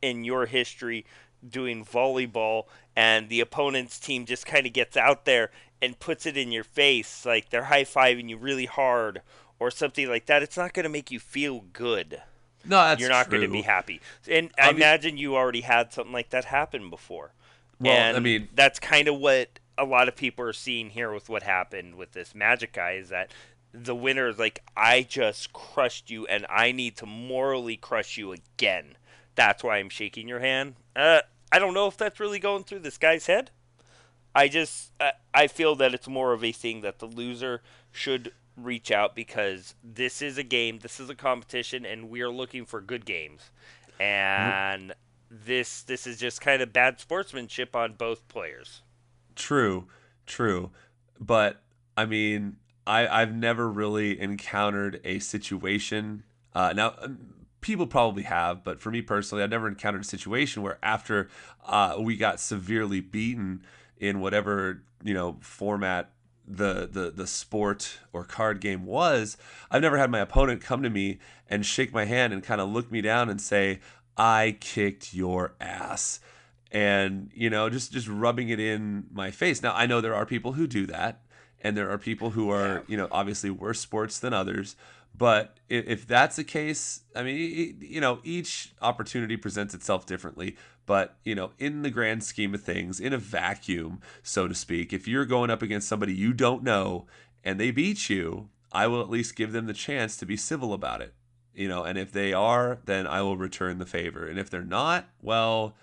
in your history doing volleyball and the opponent's team just kind of gets out there and puts it in your face, like they're high-fiving you really hard or something like that, it's not going to make you feel good. No, that's You're not going to be true. happy. And I I mean, imagine you already had something like that happen before. well, I And mean, that's kind of what a lot of people are seeing here with what happened with this Magic guy, is that the winner is like, I just crushed you and I need to morally crush you again. That's why I'm shaking your hand. I don't know if that's really going through this guy's head. I feel that it's more of a thing that the loser should reach out, because this is a game, this is a competition, and we are looking for good games. And this is just kind of bad sportsmanship on both players. true, true. But I mean, I've never really encountered a situation. People probably have, but for me personally, I've never encountered a situation where after we got severely beaten in whatever format the sport or card game was, I've never had my opponent come to me and shake my hand and kind of look me down and say, I kicked your ass. And, just rubbing it in my face. Now, I know there are people who do that, and there are people who are, obviously worse sports than others. But if that's the case, I mean, each opportunity presents itself differently. But, in the grand scheme of things, in a vacuum, so to speak, if you're going up against somebody you don't know and they beat you, I will at least give them the chance to be civil about it. And if they are, then I will return the favor. And if they're not, well,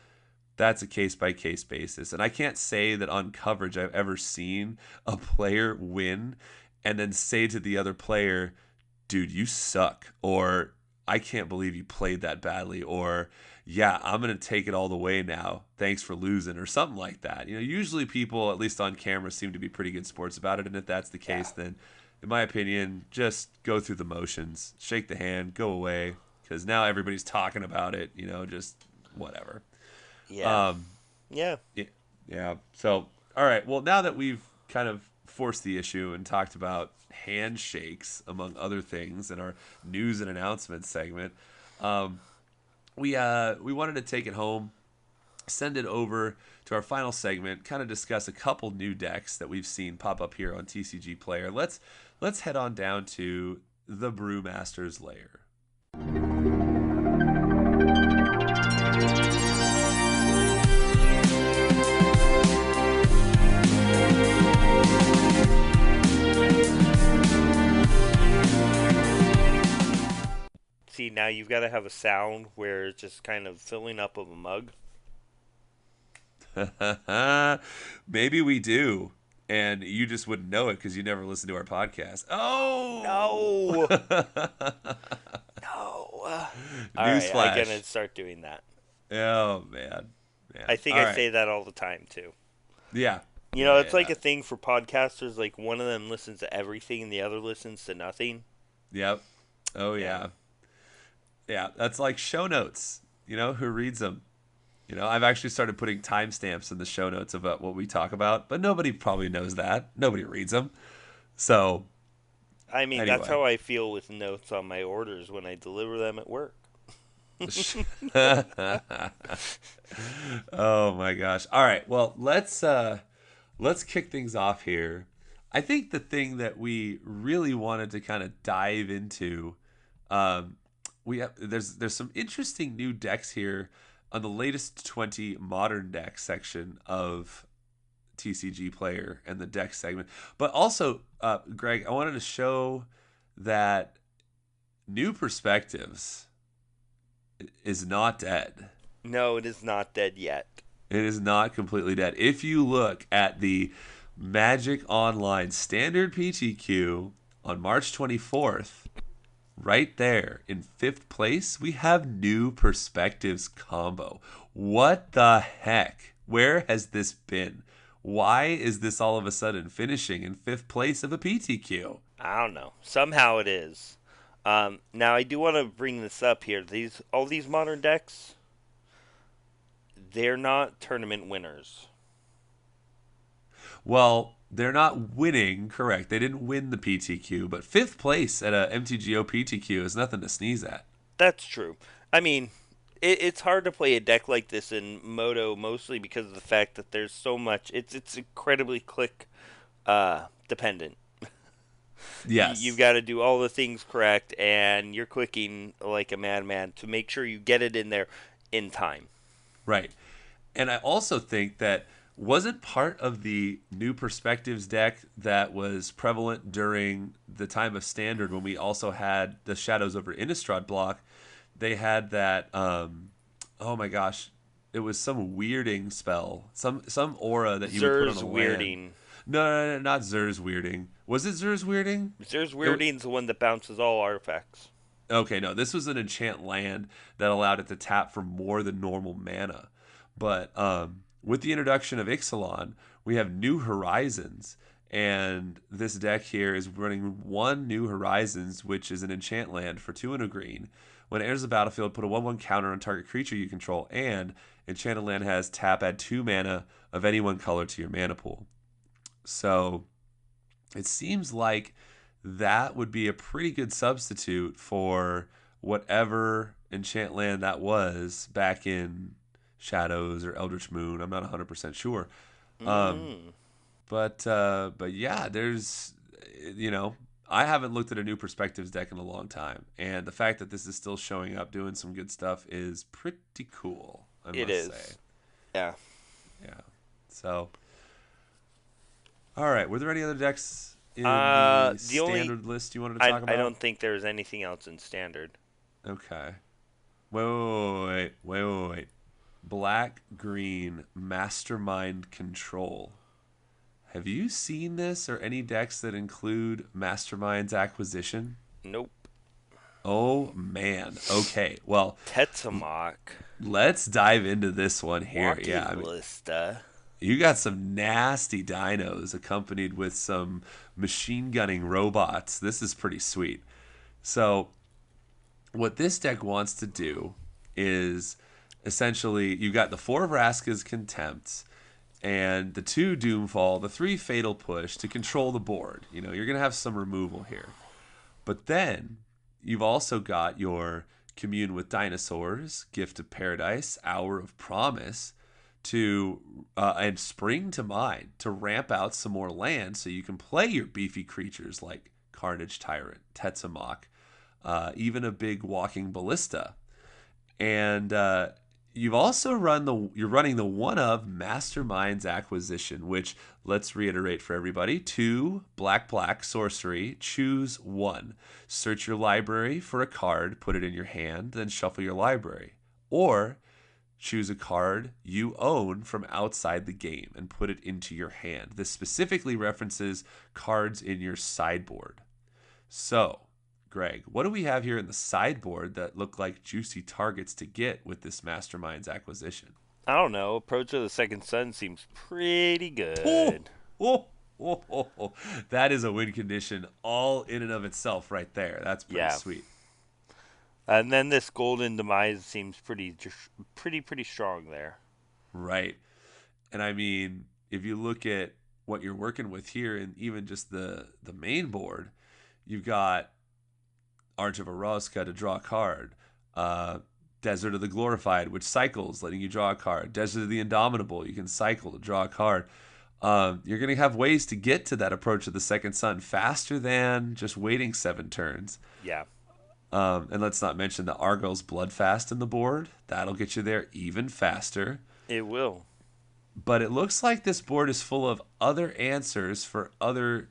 that's a case by case basis. And I can't say that on coverage I've ever seen a player win and then say to the other player, dude, you suck, or I can't believe you played that badly, or yeah, I'm going to take it all the way now. Thanks for losing, or something like that. Usually people, at least on camera, seem to be pretty good sports about it. And if that's the case, then in my opinion, just go through the motions, shake the hand, go away, because now everybody's talking about it, just whatever. Yeah. Yeah. Yeah. So, all right. Well, now that we've kind of forced the issue and talked about handshakes, among other things, in our news and announcements segment, we wanted to take it home, send it over to our final segment, kind of discuss a couple new decks that we've seen pop up here on TCG Player. Let's head on down to the Brewmaster's Lair. See, now you've got to have a sound where it's just kind of filling up of a mug. Maybe we do, and you just wouldn't know it because you never listen to our podcast. Oh No. No. All right, I'm going to start doing that. Oh, man. I think All I right. say that all the time, too. Yeah. It's like a thing for podcasters. Like, one of them listens to everything and the other listens to nothing. Yep. Oh, yeah. Yeah, that's like show notes. Who reads them? I've actually started putting timestamps in the show notes about what we talk about, but nobody probably knows that. Nobody reads them. So, I mean, anyway. That's how I feel with notes on my orders when I deliver them at work. Oh my gosh. All right. Well, let's kick things off here. I think the thing that we really wanted to kind of dive into, there's some interesting new decks here on the latest 20 modern deck section of TCG Player and the deck segment. But also, Greg, I wanted to show that New Perspectives is not dead. No, it is not dead yet. It is not completely dead. If you look at the Magic Online Standard PTQ on March 24th, right there in 5th place, we have New Perspectives combo. What the heck? Where has this been? Why is this all of a sudden finishing in 5th place of a PTQ? I don't know. Somehow it is. Now I do want to bring this up here. All these modern decks, they're not tournament winners. Well, they're not winning, correct. They didn't win the PTQ, but fifth place at a MTGO PTQ is nothing to sneeze at. That's true. I mean, it's hard to play a deck like this in Moto, mostly because of the fact that there's so much. It's incredibly click dependent. You've Yes, got to do all the things correct, and you're clicking like a madman to make sure you get it in there in time. right. And I also think that wasn't part of the New Perspectives deck that was prevalent during the time of Standard when we also had the Shadows over Innistrad block. They had that. Oh my gosh, it was some weirding spell, some aura that you would put on Zer's a land. weirding. No, not Zer's weirding. Was it Zer's weirding? Zer's It, weirding's the one that bounces all artifacts. okay, no, this was an enchant land that allowed it to tap for more than normal mana. But with the introduction of Ixalan, we have New Horizons, and this deck here is running one New Horizons, which is an enchant land for 2 and a green. When it enters the battlefield, put a 1/1 counter on target creature you control, and enchanted land has tap, add 2 mana of any one color to your mana pool. So it seems like that would be a pretty good substitute for whatever enchant land that was back in Shadows or Eldritch Moon. I'm not 100% sure. Um, Mm. but yeah, there's I haven't looked at a New Perspectives deck in a long time, and the fact that this is still showing up doing some good stuff is pretty cool. I It must say. is. Yeah. Yeah. So, all right. Were there any other decks in the The only standard list you wanted to talk about? I don't think there's anything else in standard. Okay. Wait. Black green mastermind control. Have you seen this or any decks that include Mastermind's acquisition? Nope. Oh man. Okay. Well, Tetsamok. let's dive into this one here. Walking Yeah, Ballista. you got some nasty dinos accompanied with some machine gunning robots. This is pretty sweet. So, what this deck wants to do is essentially you got the 4 Vraska's Contempts and the 2 Doomfall, the 3 Fatal Push to control the board. You're going to have some removal here. But then you've also got your Commune with Dinosaurs, Gift of Paradise, Hour of Promise, and Spring to Mind to ramp out some more land so you can play your beefy creatures like Carnage Tyrant, Tetsamok, even a big Walking Ballista. And you've also you're running the one of Mastermind's Acquisition, which, let's reiterate for everybody, 2 black sorcery, choose 1. Search your library for a card, put it in your hand, then shuffle your library. Or choose a card you own from outside the game and put it into your hand. This specifically references cards in your sideboard. So, Greg, what do we have here in the sideboard that look like juicy targets to get with this Mastermind's acquisition? I don't know. Approach of the Second Sun seems pretty Oh, good. oh. That is a win condition all in and of itself right there. That's pretty Yeah. sweet. And then this Golden Demise seems pretty strong there. Right. And I mean, if you look at what you're working with here and even just the main board, you've got Arch of Eroska to draw a card. Desert of the Glorified, which cycles, letting you draw a card. Desert of the Indomitable, you can cycle to draw a card. You're going to have ways to get to that Approach of the Second Sun faster than just waiting 7 turns. Yeah. And let's not mention the Argos Bloodfast in the board. That'll get you there even faster. It will. But it looks like this board is full of other answers for other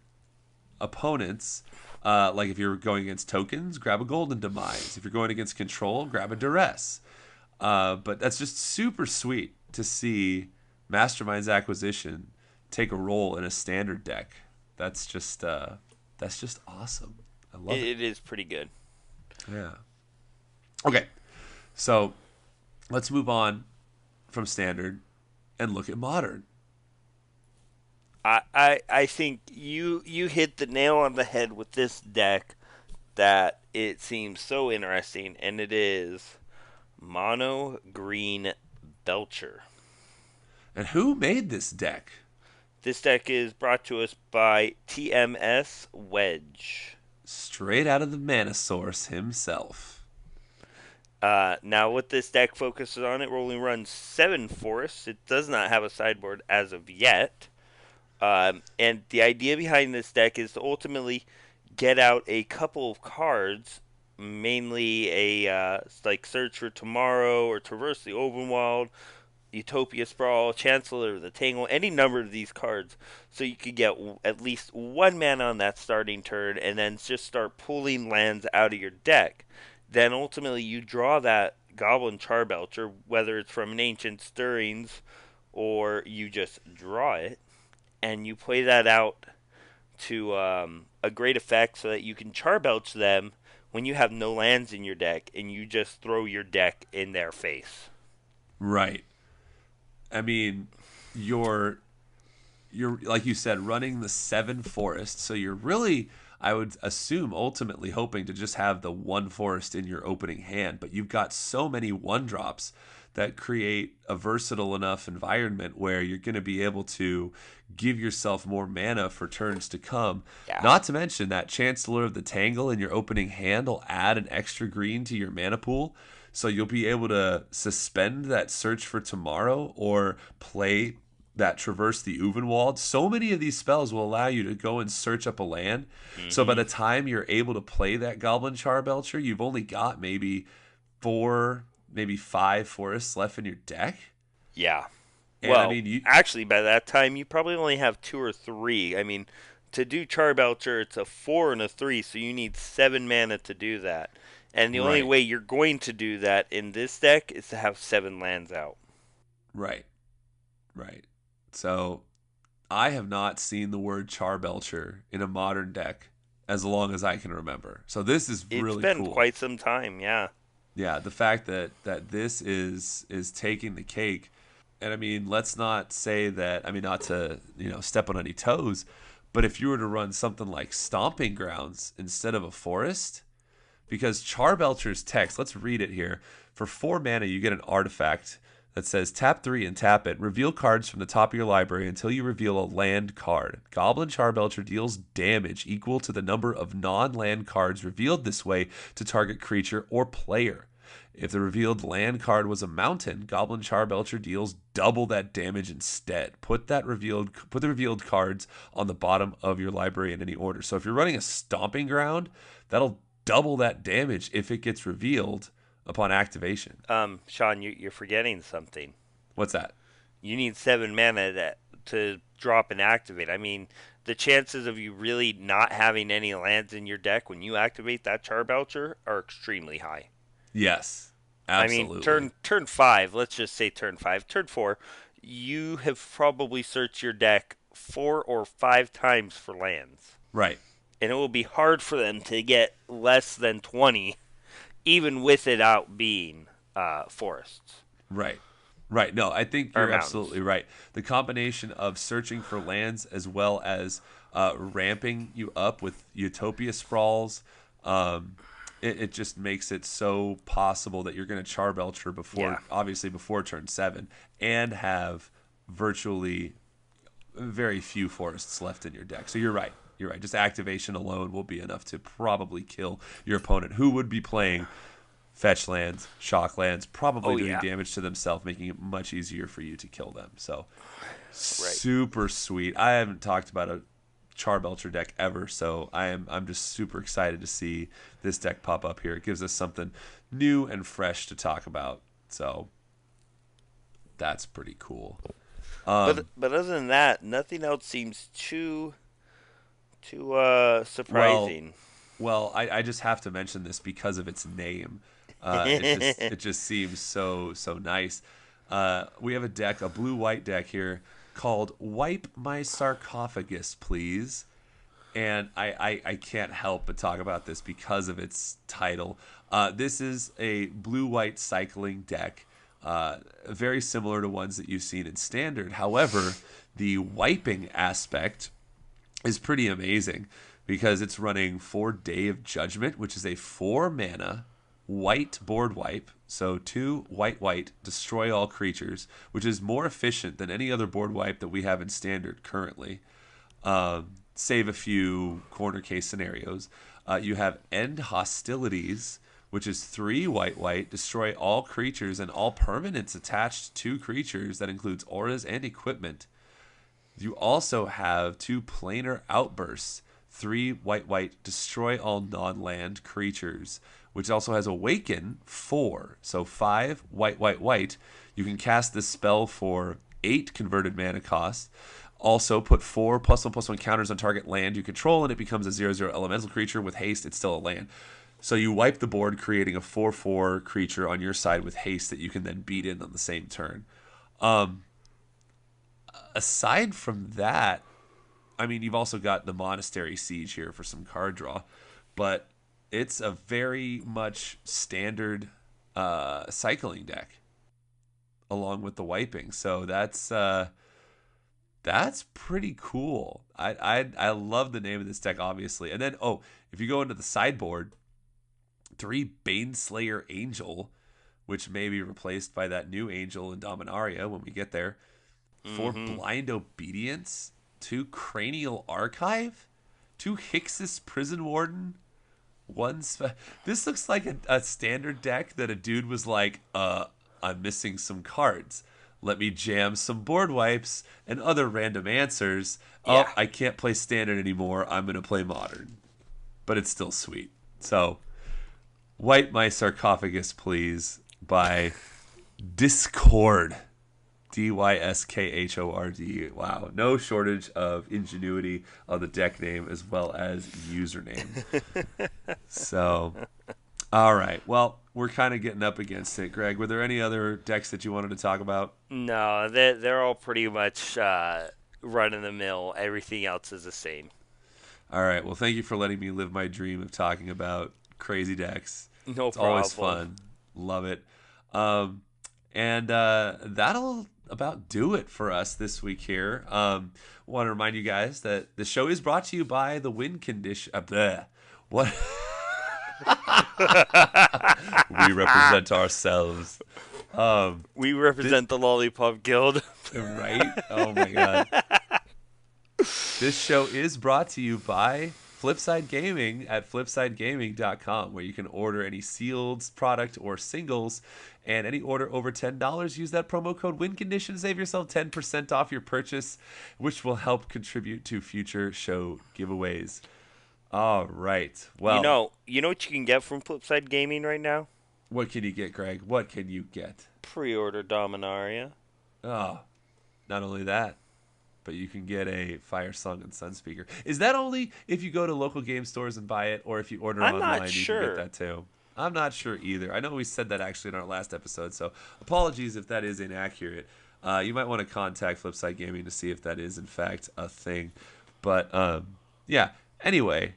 opponents. Like if you're going against tokens, grab a Golden Demise. If you're going against control, grab a Duress. But that's just super sweet to see Mastermind's Acquisition take a role in a standard deck. That's just awesome. I love it. It is pretty good. Yeah. Okay. So let's move on from standard and look at modern. I think you hit the nail on the head with this deck that it seems so interesting, and it is Mono Green Belcher. And who made this deck? This deck is brought to us by TMS Wedge. Straight out of the Mana Source himself. Now, what this deck focuses on, it only runs 7 forests. It does not have a sideboard as of yet. And the idea behind this deck is to ultimately get out a couple of cards, mainly a like Search for Tomorrow or Traverse the Openwald, Utopia Sprawl, Chancellor of the Tangle, any number of these cards, so you could get at least 1 mana on that starting turn, and then just start pulling lands out of your deck. Then ultimately you draw that Goblin Charbelcher, whether it's from an Ancient Stirrings or you just draw it, and you play that out to a great effect so that you can Charbelch them when you have no lands in your deck, and you just throw your deck in their face. Right. I mean, you're like you said, running the 7 forests, so you're really, I would assume, ultimately hoping to just have the 1 forest in your opening hand, but you've got so many 1-drops that create a versatile enough environment where you're going to be able to give yourself more mana for turns to come. Yeah. Not to mention that Chancellor of the Tangle in your opening hand will add an extra green to your mana pool, so you'll be able to suspend that Search for Tomorrow or play that Traverse the Uvenwald. So many of these spells will allow you to go and search up a land. So by the time you're able to play that Goblin Charbelcher, you've only got maybe 4, maybe 5 forests left in your deck. Yeah. And well, I mean, actually, by that time, you probably only have 2 or 3. I mean, to do Charbelcher, it's a 4 and a 3, so you need 7 mana to do that. And the only Right. way you're going to do that in this deck is to have 7 lands out. Right. So I have not seen the word Charbelcher in a modern deck as long as I can remember. So this is really cool. It's been quite some time, yeah. Yeah, the fact that this is taking the cake. And I mean, let's not say that, I mean, not to, step on any toes, but if you were to run something like Stomping Grounds instead of a forest, because Charbelcher's text, let's read it here. For 4 mana, you get an artifact that says tap 3 and tap it. Reveal cards from the top of your library until you reveal a land card. Goblin Charbelcher deals damage equal to the number of non-land cards revealed this way to target creature or player. If the revealed land card was a mountain, Goblin Charbelcher deals double that damage instead. Put the revealed cards on the bottom of your library in any order. So if you're running a Stomping Ground, that'll double that damage if it gets revealed upon activation. Sean, you're forgetting something. What's that? You need 7 mana to drop and activate. I mean, the chances of you really not having any lands in your deck when you activate that Charbelcher are extremely high. Yes, absolutely. I mean, turn 5, let's just say turn 5. Turn 4, you have probably searched your deck 4 or 5 times for lands. Right. And it will be hard for them to get less than 20, even with it out being forests. Right. No, I think you're mountains. absolutely right. The combination of searching for lands as well as ramping you up with Utopia Sprawls, it just makes it so possible that you're going to Charbelcher before turn 7, and have virtually very few forests left in your deck. So you're right. Just activation alone will be enough to probably kill your opponent, who would be playing fetch lands, shock lands, probably doing damage to themselves, making it much easier for you to kill them. So super sweet. I haven't talked about a Charbelcher deck ever, so I'm just super excited to see this deck pop up here. It gives us something new and fresh to talk about. So that's pretty cool. But other than that, nothing else seems too surprising. Well, I just have to mention this because of its name. It just seems so nice. We have a blue-white deck here called Wipe My Sarcophagus, Please. And I can't help but talk about this because of its title. This is a blue-white cycling deck, very similar to ones that you've seen in Standard. However, the wiping aspect is pretty amazing because it's running 4 Day of Judgment, which is a 4 mana white board wipe. So 2 white, destroy all creatures, which is more efficient than any other board wipe that we have in standard currently. Save a few corner case scenarios. You have end hostilities, which is 3 white, destroy all creatures and all permanents attached to creatures. That includes auras and equipment. You also have 2 planar outbursts, 3 white, destroy all non-land creatures, which also has awaken 4. So 5 white. You can cast this spell for 8 converted mana cost. Also put 4 +1/+1 counters on target land you control, and it becomes a 0/0 elemental creature with haste. It's still a land. So you wipe the board, creating a 4/4 creature on your side with haste that you can then beat in on the same turn. Aside from that, I mean, you've also got the Monastery Siege here for some card draw, but it's a very much standard cycling deck along with the wiping. So that's pretty cool. I love the name of this deck, obviously. And then, if you go into the sideboard, 3 Baneslayer Angel, which may be replaced by that new Angel in Dominaria when we get there. 4 Blind Obedience, 2 Cranial Archive, 2 Hixus Prison Warden, 1 This looks like a standard deck that a dude was like, I'm missing some cards. Let me jam some board wipes and other random answers. Yeah. Oh, I can't play standard anymore. I'm going to play modern. But it's still sweet. So, Wipe My Sarcophagus, Please, by Discord. Dyskhord. Wow. No shortage of ingenuity on the deck name as well as username. So, all right. Well, we're kind of getting up against it. Greg, were there any other decks that you wanted to talk about? No, they're all pretty much run-of-the-mill. Everything else is the same. All right. Well, thank you for letting me live my dream of talking about crazy decks. No it's problem. Always fun. Love it. And that'll about do it for us this week here. Want to remind you guys that the show is brought to you by the win condition. What? We represent ourselves. We represent the Lollipop Guild. Right? Oh my god. This show is brought to you by Flipside Gaming at flipsidegaming.com, where you can order any sealed product or singles, and any order over $10, use that promo code WINCONDITION, save yourself 10% off your purchase, which will help contribute to future show giveaways. All right. Well, you know what you can get from Flipside Gaming right now? What can you get, Greg? What can you get? Pre-order Dominaria. Oh, not only that, but you can get a Fire Song and Sun speaker. Is that only if you go to local game stores and buy it, or if you order online, you can get that too? I'm not sure either. I know we said that actually in our last episode, so apologies if that is inaccurate. You might want to contact Flipside Gaming to see if that is in fact a thing. But yeah. Anyway,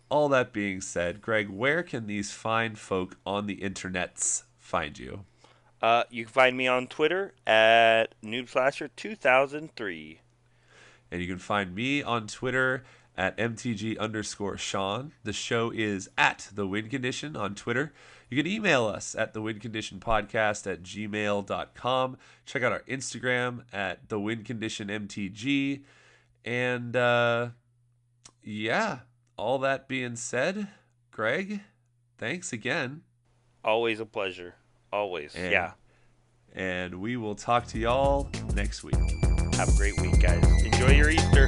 all that being said, Greg, where can these fine folk on the internets find you? You can find me on Twitter at NoobSlasher2003. And you can find me on Twitter at MTG_Sean. The show is at The Win Condition on Twitter. You can email us at thewinconditionpodcast@gmail.com. Check out our Instagram at TheWinConditionMTG. And yeah, all that being said, Greg, thanks again. Always a pleasure. Always. Yeah. And we will talk to y'all next week. Have a great week, guys. Enjoy your Easter.